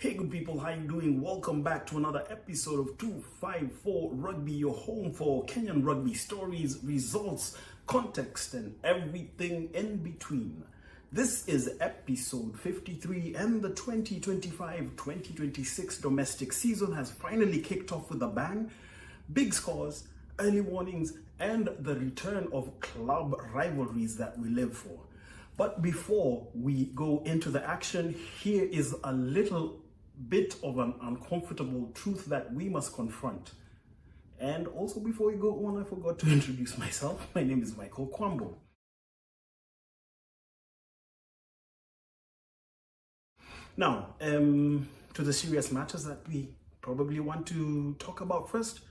Hey good people, how you doing? Welcome back to another episode of 254 Rugby, your home for Kenyan rugby stories, results, context, and everything in between. This is episode 53 and the 2025-2026 domestic season has finally kicked off with a bang. Big scores, early warnings, and the return of club rivalries that we live for. But before we go into the action, here is a little bit of an uncomfortable truth that we must confront. And also before we go on, I forgot to introduce myself. My name is Michael Kwambo. Now, to the serious matters that we probably want to talk about first.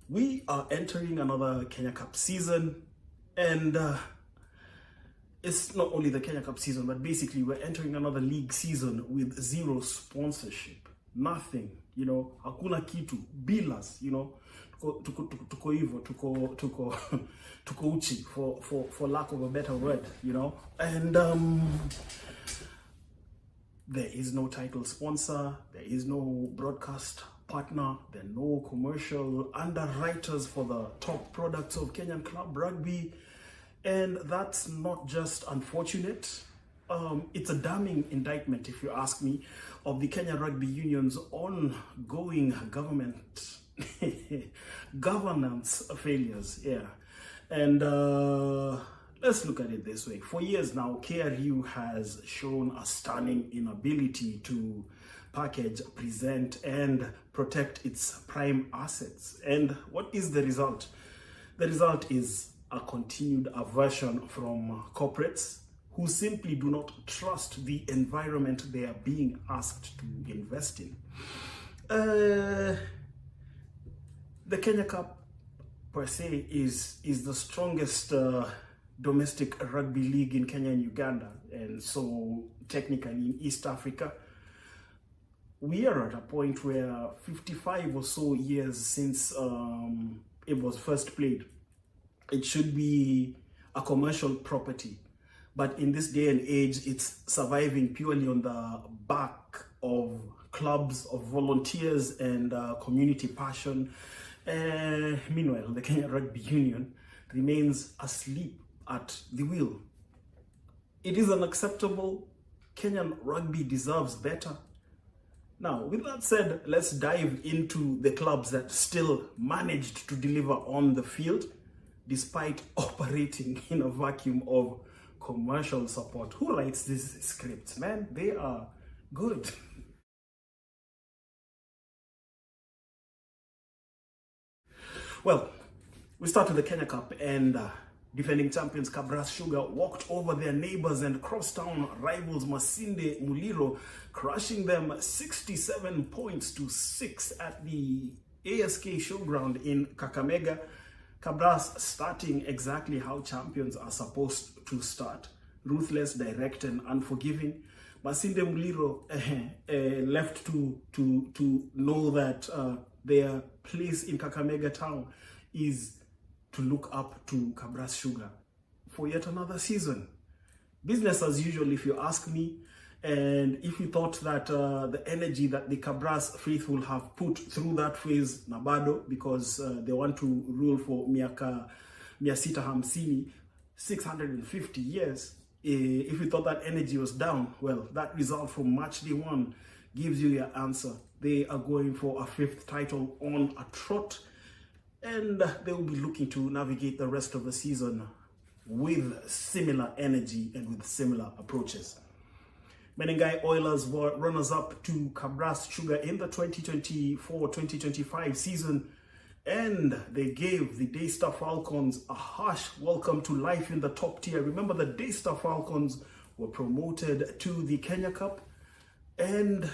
We are entering another Kenya Cup season, and it's not only the Kenya Cup season, but basically we're entering another league season with zero sponsorship, nothing, hakuna kitu, bilas, tuko hivyo, tuko uchi, for lack of a better word, and there is no title sponsor, there is no broadcast partner, there are no commercial underwriters for the top products of Kenyan club rugby. And that's not just unfortunate, it's a damning indictment, if you ask me, of the Kenya Rugby Union's ongoing governance failures. Yeah. And let's look at it this way. For years now, KRU has shown a stunning inability to package, present, and protect its prime assets. And what is the result? The result is a continued aversion from corporates who simply do not trust the environment they are being asked to invest in. The Kenya Cup per se is the strongest domestic rugby league in Kenya and Uganda, and so technically in East Africa. We are at a point where 55 or so years since it was first played, it should be a commercial property. But in this day and age, it's surviving purely on the back of clubs, of volunteers, and community passion. Meanwhile, the Kenya Rugby Union remains asleep at the wheel. It is unacceptable. Kenyan rugby deserves better. Now, with that said, let's dive into the clubs that still managed to deliver on the field, despite operating in a vacuum of commercial support. Who writes these scripts, man? They are good. Well, we start with the Kenya Cup, and defending champions Kabras Sugar walked over their neighbors and crosstown rivals Masinde Muliro, crushing them 67 points to 6 at the ASK Showground in Kakamega. Kabras starting exactly how champions are supposed to start. Ruthless, direct, and unforgiving. Masinde Muliro left to know that their place in Kakamega town is to look up to Kabras Sugar for yet another season. Business as usual, if you ask me. And if you thought that the energy that the Kabras faithful have put through that phase, Nabado, because they want to rule for miaka 650 years, if you thought that energy was down, well, that result from match day 1 gives you your answer. They are going for a 5th title on a trot, and they will be looking to navigate the rest of the season with similar energy and with similar approaches. Menengai Oilers were runners-up to Kabras Sugar in the 2024-2025 season, and they gave the Daystar Falcons a harsh welcome to life in the top tier. Remember, the Daystar Falcons were promoted to the Kenya Cup, and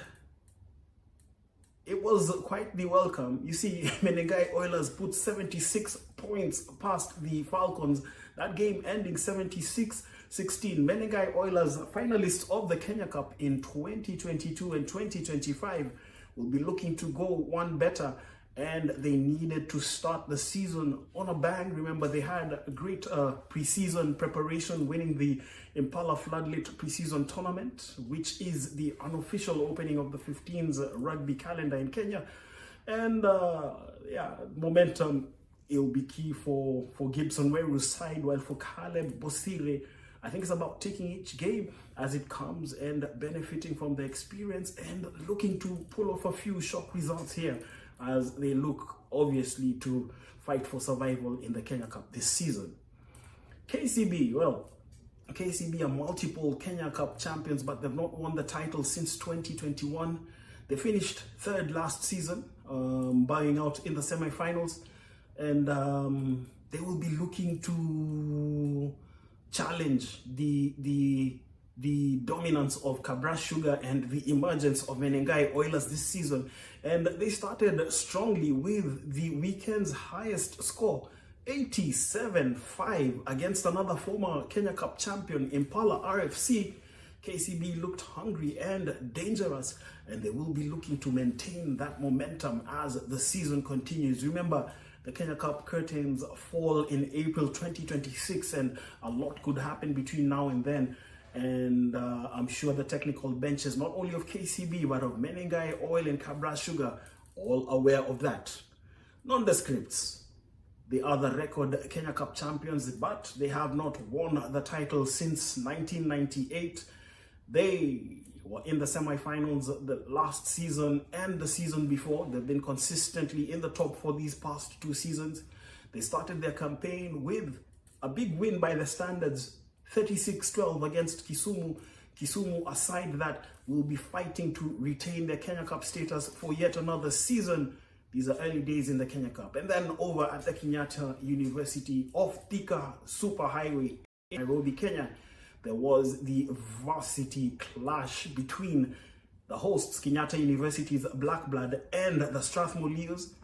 it was quite the welcome. You see, Menengai Oilers put 76 points past the Falcons, that game ending 76-16. Menengai Oilers, finalists of the Kenya Cup in 2022 and 2025, will be looking to go one better and they needed to start the season on a bang. Remember, they had a great preseason preparation, winning the Impala Floodlit preseason tournament, which is the unofficial opening of the 15s rugby calendar in Kenya. And yeah, momentum, it'll be key for Gibson Weru's side, while for Caleb Bosire, I think it's about taking each game as it comes and benefiting from the experience and looking to pull off a few shock results here as they look, obviously, to fight for survival in the Kenya Cup this season. KCB, well, KCB are multiple Kenya Cup champions, but they've not won the title since 2021. They finished third last season, bowing out in the semi-finals, and they will be looking to challenge the dominance of Kabras Sugar and the emergence of Menengai Oilers this season. And they started strongly with the weekend's highest score, 87-5 against another former Kenya Cup champion, Impala RFC. KCB looked hungry and dangerous, and they will be looking to maintain that momentum as the season continues. Remember, the Kenya Cup curtains fall in April 2026, and a lot could happen between now and then. And I'm sure the technical benches, not only of KCB, but of Menengai Oil and Kabras Sugar, all aware of that. Nondescripts. They are the record Kenya Cup champions, but they have not won the title since 1998. They were in the semi-finals the last season and the season before. They've been consistently in the top for these past two seasons. They started their campaign with a big win by the standards, 36-12 against Kisumu. Kisumu, aside that, will be fighting to retain their Kenya Cup status for yet another season. These are early days in the Kenya Cup. And then over at the Kenyatta University of Thika Superhighway in Nairobi, Kenya, there was the varsity clash between the hosts, Kenyatta University's Black Blood, and the Strathmore Leos.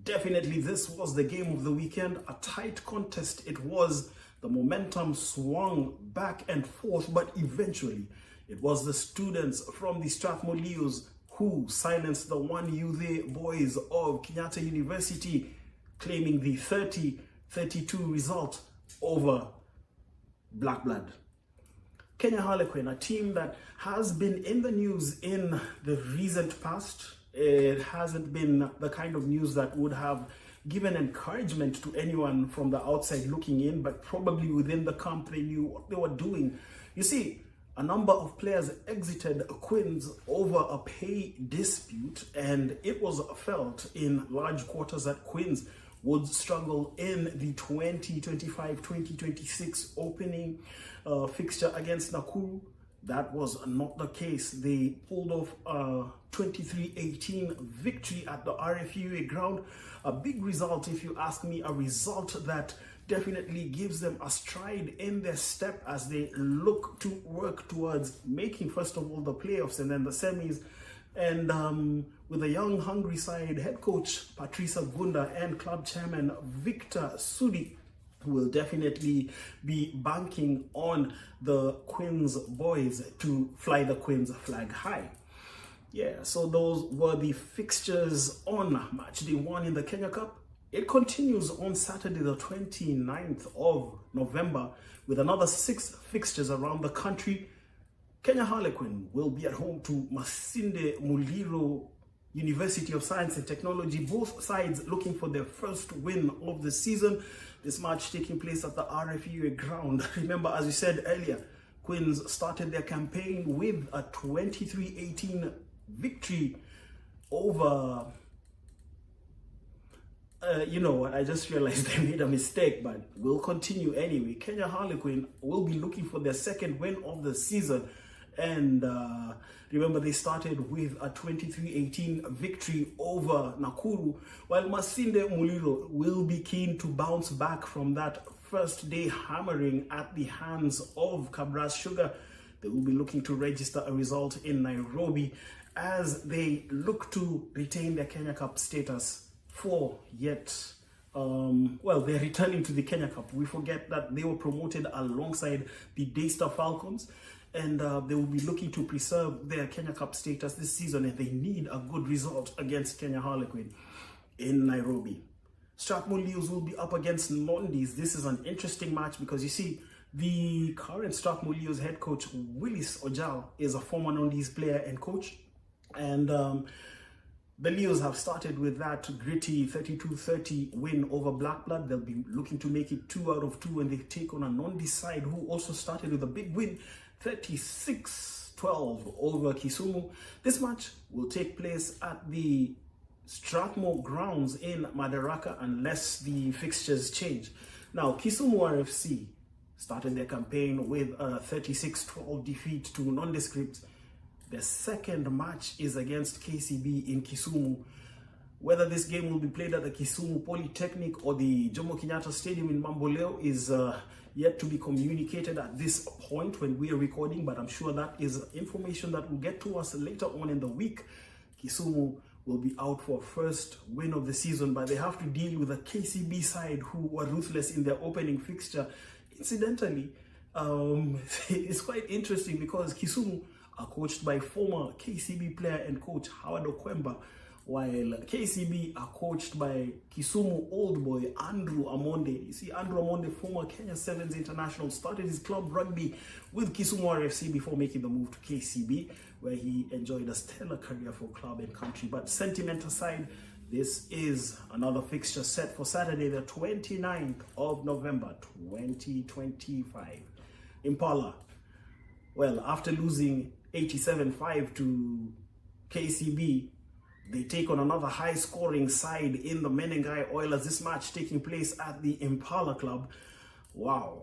Definitely this was the game of the weekend. A tight contest it was. The momentum swung back and forth, but eventually it was the students from the Strathmore Leos who silenced the 1U boys of Kenyatta University, claiming the 30-32 result over Black Blood. Kenya Harlequin, a team that has been in the news in the recent past. It hasn't been the kind of news that would have given encouragement to anyone from the outside looking in, but probably within the camp they knew what they were doing. You see, a number of players exited Quins over a pay dispute, and it was felt in large quarters that Quins would struggle in the 2025-2026 opening fixture against Nakuru. That was not the case. They pulled off a 23-18 victory at the RFUA ground. A big result, if you ask me, a result that definitely gives them a stride in their step as they look to work towards making, first of all, the playoffs and then the semis. And with a young, hungry side, head coach Patricia Gunda and club chairman Victor Sudi, who will definitely be banking on the Quins boys to fly the Quins flag high. Yeah, so those were the fixtures on match day 1 in the Kenya Cup. It continues on Saturday, the 29th of November, with another 6 fixtures around the country. Kenya Harlequin will be at home to Masinde Muliro University of Science and Technology, both sides looking for their first win of the season. This match taking place at the RFUA ground. Remember, as we said earlier, Quins started their campaign with a 23-18 victory over... you know what, I just realized they made a mistake, but we'll continue anyway. Kenya Harlequin will be looking for their second win of the season. And remember, they started with a 23-18 victory over Nakuru, while Masinde Muliro will be keen to bounce back from that first day hammering at the hands of Kabras Sugar. They will be looking to register a result in Nairobi as they look to retain their Kenya Cup status for yet, well, they're returning to the Kenya Cup. We forget that they were promoted alongside the Daystar Falcons, and they will be looking to preserve their Kenya Cup status this season, and they need a good result against Kenya Harlequin. in Nairobi. Strathmore Leos will be up against Nondis. This is an interesting match because you see, the current Strathmore Leos head coach, Willis Ojal, is a former Nondis player and coach. And the Leos have started with that gritty 32-30 win over Black Blood. They'll be looking to make it 2 out of 2 when they take on a Nondis side who also started with a big win, 36-12 over Kisumu. This match will take place at the Strathmore grounds in Madaraka unless the fixtures change. Now, Kisumu RFC started their campaign with a 36-12 defeat to Nondescript. The second match is against KCB in Kisumu. Whether this game will be played at the Kisumu Polytechnic or the Jomo Kenyatta Stadium in Mamboleo is yet to be communicated at this point when we are recording, but I'm sure that is information that will get to us later on in the week. Kisumu will be out for first win of the season, but they have to deal with a KCB side who were ruthless in their opening fixture. Incidentally, it's quite interesting because Kisumu are coached by former KCB player and coach Howard Okwemba, while KCB are coached by Kisumu old boy Andrew Amonde. You see, Andrew Amonde, former Kenya Sevens international, started his club rugby with Kisumu RFC before making the move to KCB, where he enjoyed a stellar career for club and country. But sentiment aside, this is another fixture set for Saturday, the 29th of November, 2025. Impala, well, after losing 87-5 to KCB, they take on another high-scoring side in the Menengai Oilers. This match taking place at the Impala Club. Wow.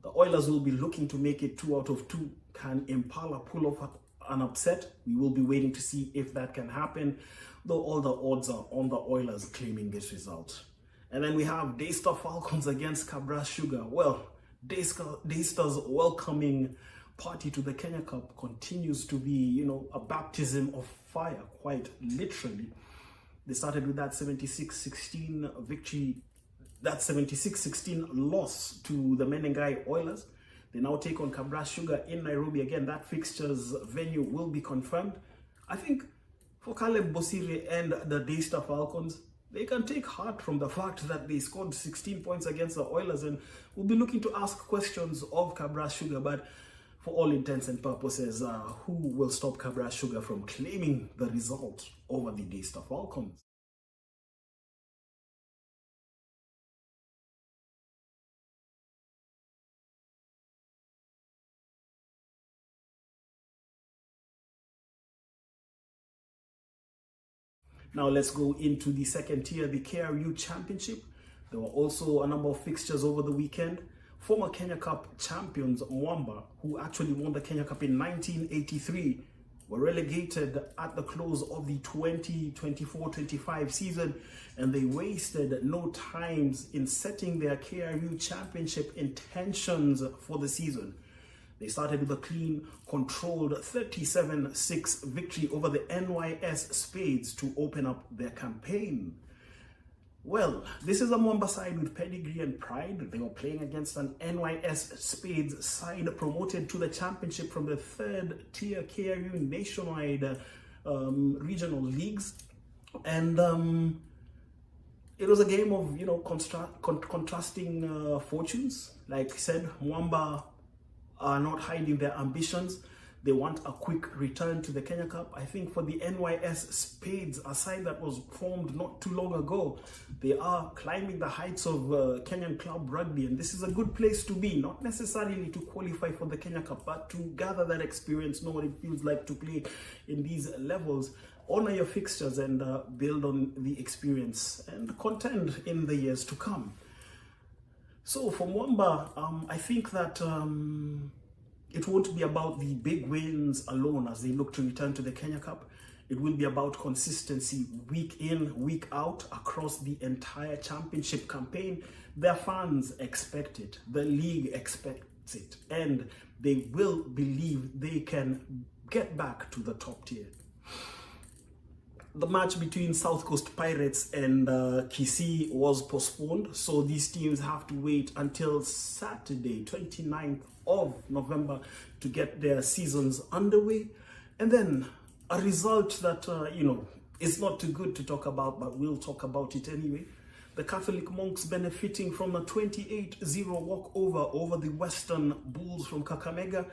The Oilers will be looking to make it 2 out of 2. Can Impala pull off an upset? We will be waiting to see if that can happen, though all the odds are on the Oilers claiming this result. And then we have Daystar Falcons against Cabras Sugar. Well, Daystar's welcoming party to the Kenya Cup continues to be, a baptism of fire, quite literally. They started with that 76-16 victory, that 76-16 loss to the Menengai Oilers. They now take on Cabras Sugar in Nairobi. Again, that fixture's venue will be confirmed. I think for Caleb Bosire and the Daystar Falcons, they can take heart from the fact that they scored 16 points against the Oilers, and will be looking to ask questions of Cabras Sugar. But for all intents and purposes, who will stop Cabras Sugar from claiming the result over the Daystar Falcons? Now let's go into the second tier, the KRU Championship. There were also a number of fixtures over the weekend. Former Kenya Cup champions Mwamba, who actually won the Kenya Cup in 1983, were relegated at the close of the 2024-25 season, and they wasted no time in setting their KRU Championship intentions for the season. They started with a clean, controlled 37-6 victory over the NYS Spades to open up their campaign. Well, this is a Mwamba side with pedigree and pride. They were playing against an NYS Spades side promoted to the championship from the third tier KRU nationwide regional leagues. And it was a game of, contrasting fortunes. Like I said, Mwamba are not hiding their ambitions. They want a quick return to the Kenya Cup. I think for the NYS Spades, a side that was formed not too long ago, they are climbing the heights of Kenyan club rugby, and this is a good place to be, not necessarily to qualify for the Kenya Cup, but to gather that experience, know what it feels like to play in these levels, honor your fixtures, and build on the experience and contend in the years to come. So for Mwamba, I think that it won't be about the big wins alone as they look to return to the Kenya Cup. It will be about consistency week in, week out across the entire championship campaign. Their fans expect it, the league expects it, and they will believe they can get back to the top tier. The match between South Coast Pirates and Kisii was postponed, so these teams have to wait until Saturday, 29th of November to get their seasons underway. And then a result that, it's not too good to talk about, but we'll talk about it anyway. The Catholic monks benefiting from a 28-0 walkover over the Western Bulls from Kakamega.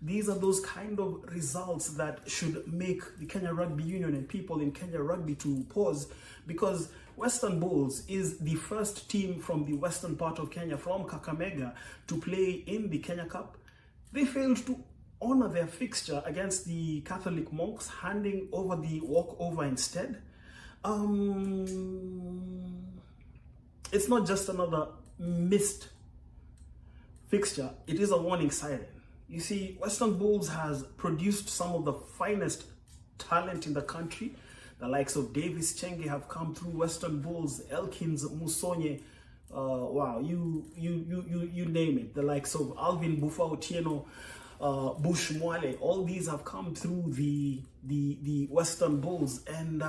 These are those kind of results that should make the Kenya Rugby Union and people in Kenya Rugby to pause, because Western Bulls is the first team from the western part of Kenya, from Kakamega, to play in the Kenya Cup. They failed to honor their fixture against the Catholic monks, handing over the walkover instead. It's not just another missed fixture, it is a warning siren. You see, Western Bulls has produced some of the finest talent in the country. The likes of Davis Chenge have come through Western Bulls, Elkins Musonye, wow, you name it. The likes of Alvin Bufa Otieno, Bush Mwale, all these have come through the Western Bulls, and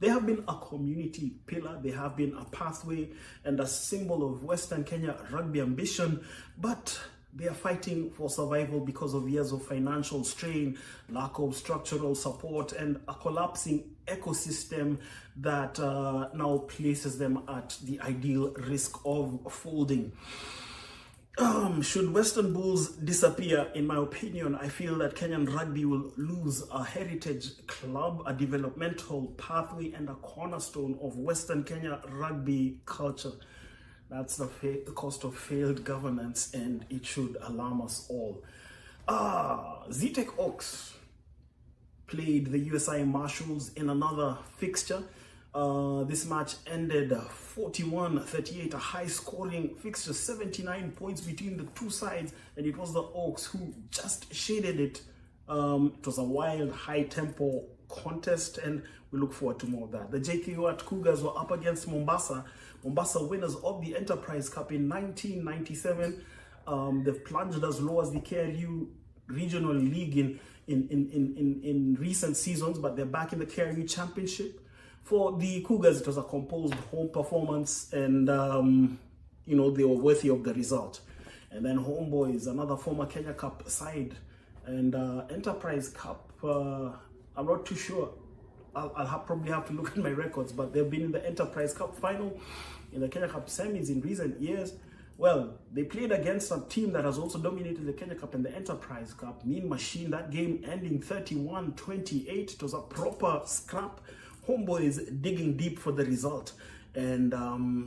they have been a community pillar. They have been a pathway and a symbol of Western Kenya rugby ambition, but they are fighting for survival because of years of financial strain, lack of structural support, and a collapsing ecosystem that now places them at the ideal risk of folding. Should Western Bulls disappear, in my opinion, I feel that Kenyan rugby will lose a heritage club, a developmental pathway, and a cornerstone of Western Kenya rugby culture. That's the cost of failed governance, and it should alarm us all. Zetech Oaks played the USI Marshals in another fixture. This match ended 41-38, a high-scoring fixture, 79 points between the two sides, and it was the Oaks who just shaded it. It was a wild, high-tempo contest, and we look forward to more of that. The JKU Cougars were up against Mombasa winners of the Enterprise Cup in 1997. They've plunged as low as the KRU Regional League in recent seasons, but they're back in the KRU Championship. For the Cougars, it was a composed home performance, and they were worthy of the result. And then Homeboys, another former Kenya Cup side, and Enterprise Cup, I'm not too sure. I'll probably have to look at my records, but they've been in the Enterprise Cup final, in the Kenya Cup semis in recent years. Well, they played against a team that has also dominated the Kenya Cup and the Enterprise Cup, Mean Machine, that game ending 31-28. It was a proper scrap. Homeboys digging deep for the result. And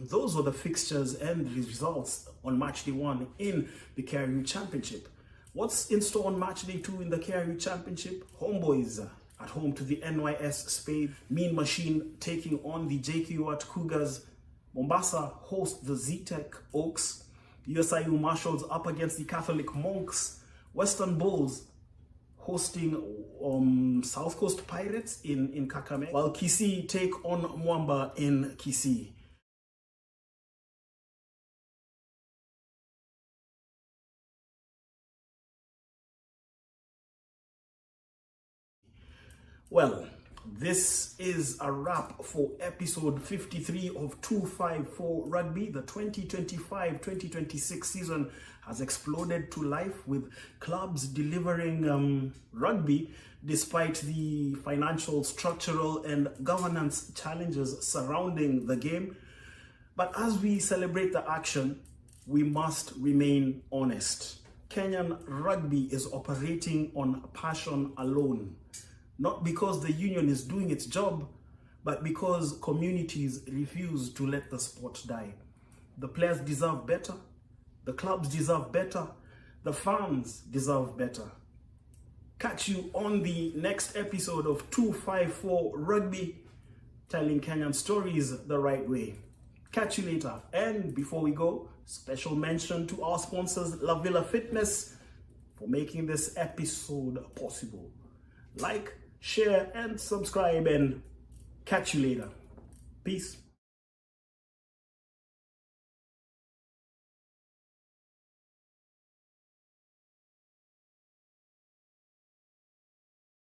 those were the fixtures and the results on match day 1 in the KRU Championship. What's in store on match day 2 in the KRU Championship? Homeboys at home to the NYS Spade. Mean Machine taking on the JKU Cougars. Mombasa host the Zetech Oaks. USIU Marshals up against the Catholic Monks. Western Bulls hosting South Coast Pirates in Kakamega, while Kisii take on Mwamba in Kisii. Well, this is a wrap for episode 53 of 254 Rugby. The 2025-2026 season has exploded to life, with clubs delivering rugby despite the financial, structural, and governance challenges surrounding the game. But as we celebrate the action, we must remain honest. Kenyan rugby is operating on passion alone. Not because the union is doing its job, but because communities refuse to let the sport die. The players deserve better, the clubs deserve better, the fans deserve better. Catch you on the next episode of 254 Rugby, telling Kenyan stories the right way. Catch you later. And before we go, special mention to our sponsors, La Villa Fitness, for making this episode possible. Like, share, and subscribe, and catch you later. Peace.